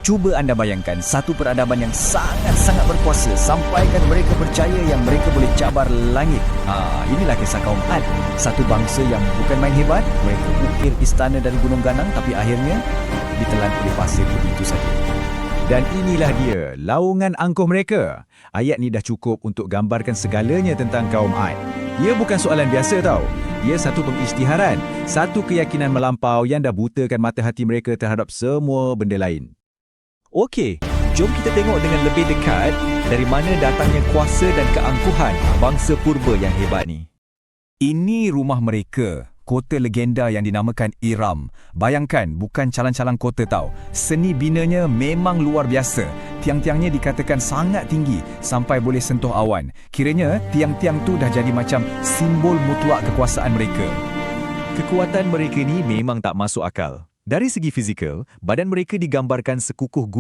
Cuba anda bayangkan satu peradaban yang sangat-sangat berkuasa sampaikan mereka percaya yang mereka boleh cabar langit. Inilah kisah kaum Ad. Satu bangsa yang bukan main hebat, mereka ukir istana dari gunung ganang tapi akhirnya ditelan oleh pasir begitu saja. Dan inilah dia, laungan angkuh mereka. Ayat ni dah cukup untuk gambarkan segalanya tentang kaum Ad. Ia bukan soalan biasa tau. Ia satu pengisytiharan, satu keyakinan melampau yang dah butakan mata hati mereka terhadap semua benda lain. Okey, jom kita tengok dengan lebih dekat dari mana datangnya kuasa dan keangkuhan bangsa purba yang hebat ni. Ini rumah mereka, kota legenda yang dinamakan Iram. Bayangkan, bukan calang-calang kota tau. Seni binanya memang luar biasa. Tiang-tiangnya dikatakan sangat tinggi sampai boleh sentuh awan. Kiranya tiang-tiang tu dah jadi macam simbol mutlak kekuasaan mereka. Kekuatan mereka ni memang tak masuk akal. Dari segi fizikal, badan mereka digambarkan sekukuh gunung